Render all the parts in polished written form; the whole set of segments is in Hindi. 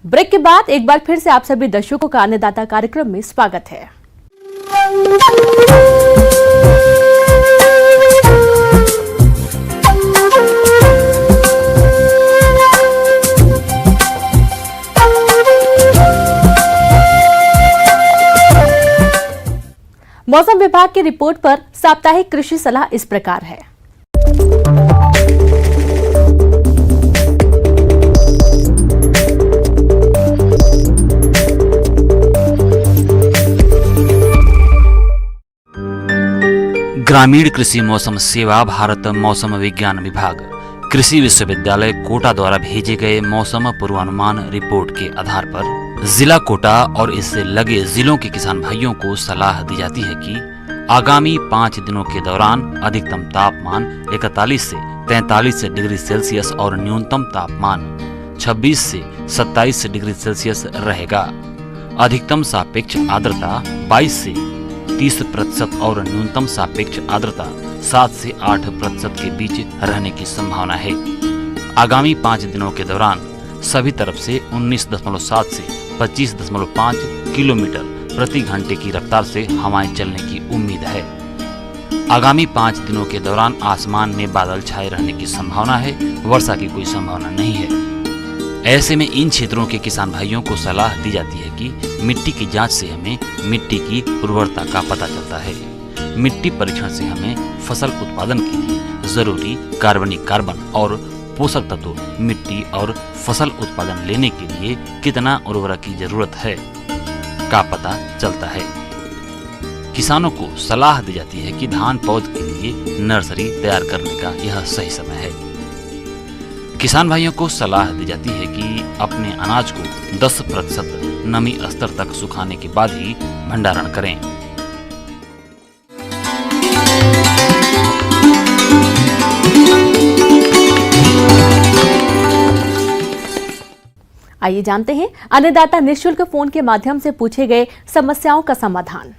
ब्रेक के बाद एक बार फिर से आप सभी दर्शकों का अन्नदाता कार्यक्रम में स्वागत है। मौसम विभाग की रिपोर्ट पर साप्ताहिक कृषि सलाह इस प्रकार है। ग्रामीण कृषि मौसम सेवा भारत मौसम विज्ञान विभाग कृषि विश्वविद्यालय कोटा द्वारा भेजे गए मौसम पूर्वानुमान रिपोर्ट के आधार पर जिला कोटा और इससे लगे जिलों के किसान भाइयों को सलाह दी जाती है कि आगामी 5 दिनों के दौरान अधिकतम तापमान 41 से 43 डिग्री सेल्सियस और न्यूनतम तापमान 26 से 27 डिग्री सेल्सियस रहेगा। अधिकतम सापेक्ष आर्द्रता 22 से 30% और न्यूनतम सापेक्ष आर्द्रता 7 से 8% के बीच रहने की संभावना है। आगामी 5 दिनों के दौरान सभी तरफ से 19.7 से 25.5 किलोमीटर प्रति घंटे की रफ्तार से हवाएं चलने की उम्मीद है। आगामी 5 दिनों के दौरान आसमान में बादल छाए रहने की संभावना है, वर्षा की कोई संभावना नहीं है। ऐसे में इन क्षेत्रों के किसान भाइयों को सलाह दी जाती है कि मिट्टी की जांच से हमें मिट्टी की उर्वरता का पता चलता है। मिट्टी परीक्षण से हमें फसल उत्पादन के लिए जरूरी कार्बनिक कार्बन और पोषक तत्व मिट्टी और फसल उत्पादन लेने के लिए कितना उर्वरक की जरूरत है का पता चलता है। किसानों को सलाह दी जाती है कि धान पौध के लिए नर्सरी तैयार करने का यह सही समय है। किसान भाइयों को सलाह दी जाती है कि अपने अनाज को 10% नमी स्तर तक सुखाने के बाद ही भंडारण करें। आइए जानते हैं अन्नदाता निःशुल्क फोन के माध्यम से पूछे गए समस्याओं का समाधान।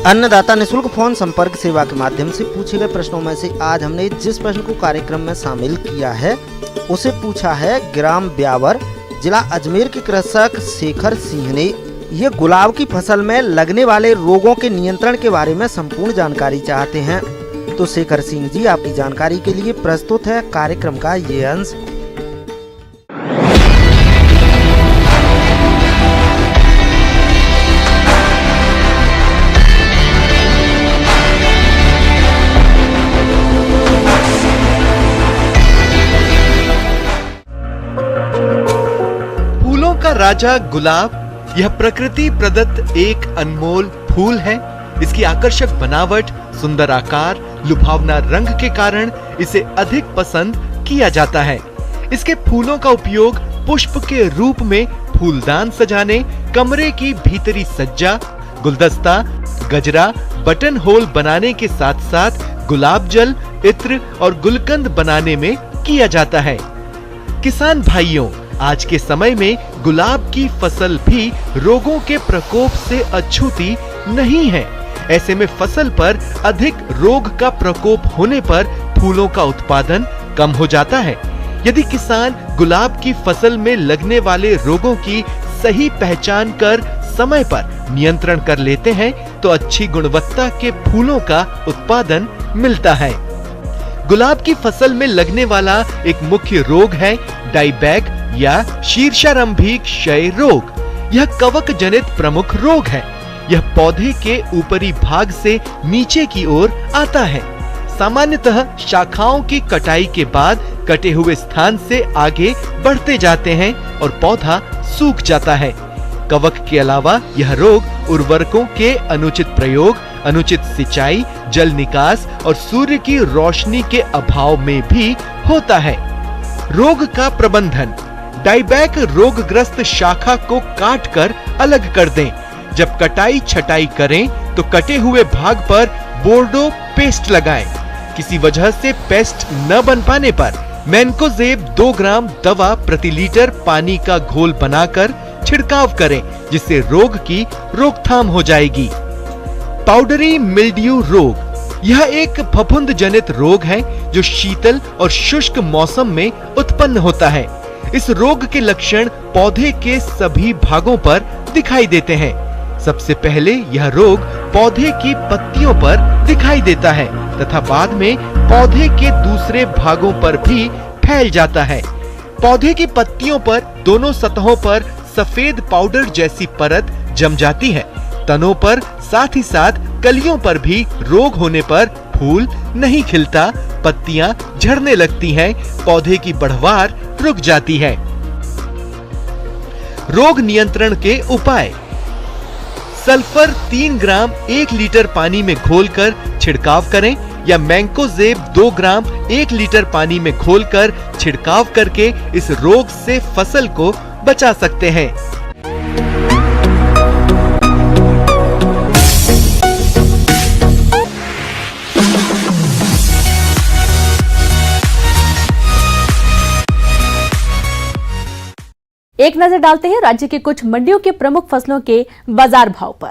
अन्नदाता निःशुल्क फोन संपर्क सेवा के माध्यम से पूछे गए प्रश्नों में से आज हमने जिस प्रश्न को कार्यक्रम में शामिल किया है उसे पूछा है ग्राम ब्यावर जिला अजमेर के कृषक शेखर सिंह ने। ये गुलाब की फसल में लगने वाले रोगों के नियंत्रण के बारे में संपूर्ण जानकारी चाहते हैं। तो शेखर सिंह जी, आपकी जानकारी के लिए प्रस्तुत है कार्यक्रम का ये अंश। राजा गुलाब यह प्रकृति प्रदत्त एक अनमोल फूल है। इसकी आकर्षक बनावट, सुंदर आकार, लुभावना रंग के कारण इसे अधिक पसंद किया जाता है। इसके फूलों का उपयोग पुष्प के रूप में फूलदान सजाने, कमरे की भीतरी सज्जा, गुलदस्ता, गजरा, बटन होल बनाने के साथ साथ गुलाब जल, इत्र और गुलकंद बनाने में किया जाता है। किसान भाइयों, आज के समय में गुलाब की फसल भी रोगों के प्रकोप से अछूती नहीं है। ऐसे में फसल पर अधिक रोग का प्रकोप होने पर फूलों का उत्पादन कम हो जाता है। यदि किसान गुलाब की फसल में लगने वाले रोगों की सही पहचान कर समय पर नियंत्रण कर लेते हैं तो अच्छी गुणवत्ता के फूलों का उत्पादन मिलता है। गुलाब की फसल में लगने वाला एक मुख्य रोग है डाईबैक या शीर्षारंभिक क्षय रोग। यह कवक जनित प्रमुख रोग है। यह पौधे के ऊपरी भाग से नीचे की ओर आता है। सामान्यतः शाखाओं की कटाई के बाद कटे हुए स्थान से आगे बढ़ते जाते हैं और पौधा सूख जाता है। कवक के अलावा यह रोग उर्वरकों के अनुचित प्रयोग, अनुचित सिंचाई, जल निकास और सूर्य की रोशनी के अभाव में भी होता है। रोग का प्रबंधन: डाईबैक रोगग्रस्त शाखा को काटकर अलग कर दें। जब कटाई छटाई करें तो कटे हुए भाग पर बोर्डो पेस्ट लगाएं। किसी वजह से पेस्ट न बन पाने पर मैनकोजेब 2 ग्राम दवा प्रति लीटर पानी का घोल बनाकर छिड़काव करें, जिससे रोग की रोकथाम हो जाएगी। पाउडरी मिल्ड्यू रोग: यह एक फफूंद जनित रोग है जो शीतल और शुष्क मौसम में उत्पन्न होता है। इस रोग के लक्षण पौधे के सभी भागों पर दिखाई देते हैं। सबसे पहले यह रोग पौधे की पत्तियों पर दिखाई देता है तथा बाद में पौधे के दूसरे भागों पर भी फैल जाता है। पौधे की पत्तियों पर दोनों सतहों पर सफेद पाउडर जैसी परत जम जाती है। तनों पर साथ ही साथ कलियों पर भी रोग होने पर फूल नहीं खिलता, पत्तियां झड़ने लगती हैं, पौधे की बढ़वार रुक जाती है। रोग नियंत्रण के उपाय: सल्फर 3 ग्राम 1 लीटर पानी में घोलकर छिड़काव करें या मैंकोजेब 2 ग्राम 1 लीटर पानी में घोलकर छिड़काव करके इस रोग से फसल को बचा सकते हैं। एक नजर डालते हैं राज्य के कुछ मंडियों के प्रमुख फसलों के बाजार भाव पर।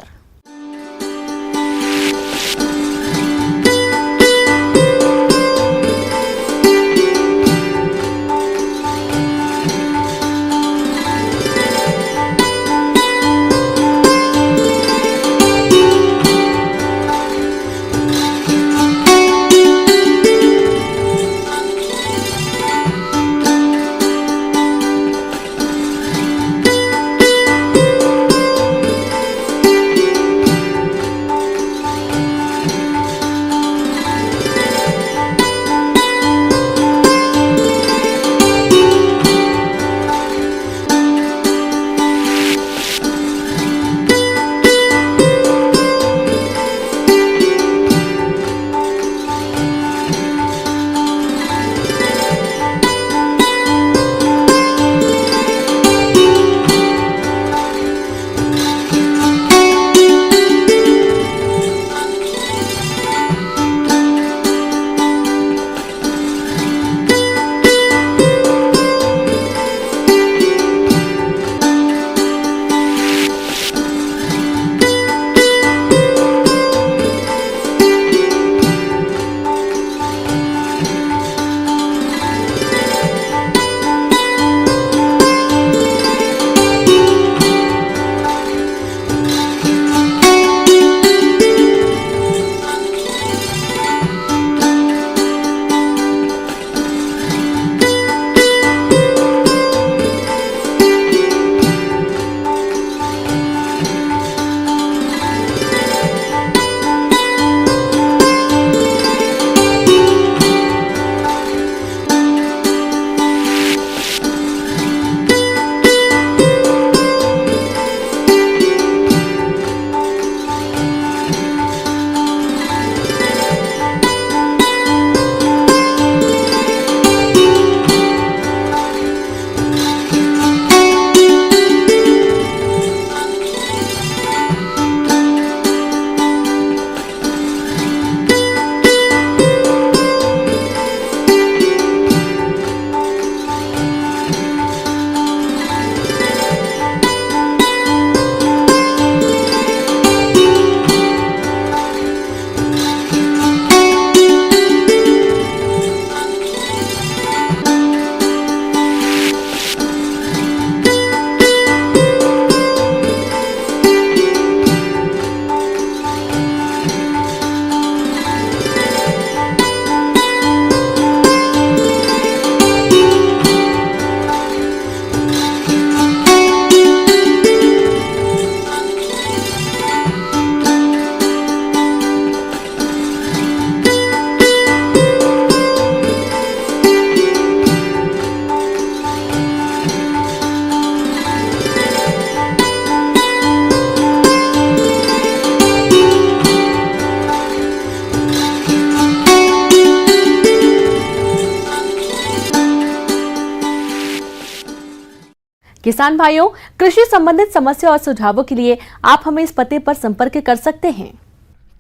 किसान भाइयों, कृषि संबंधित समस्या और सुझावों के लिए आप हमें इस पते पर संपर्क कर सकते हैं।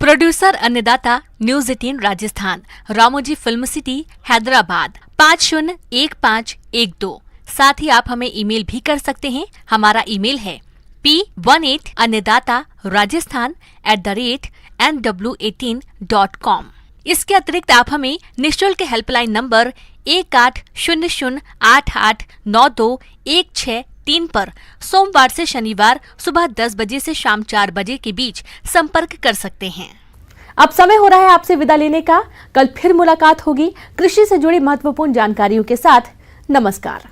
प्रोड्यूसर अन्नदाता news 18 Rajasthan, Ramoji film city, Hyderabad 501512। साथ ही आप हमें ईमेल भी कर सकते हैं। हमारा ईमेल है p18annidatarajasthan@nw18.com। इसके अतिरिक्त आप हमें निःशुल्क हेल्पलाइन नंबर 1800889216 पर सोमवार से शनिवार सुबह 10 बजे से शाम 4 बजे के बीच संपर्क कर सकते हैं। अब समय हो रहा है आपसे विदा लेने का। कल फिर मुलाकात होगी कृषि से जुड़ी महत्वपूर्ण जानकारियों के साथ। नमस्कार।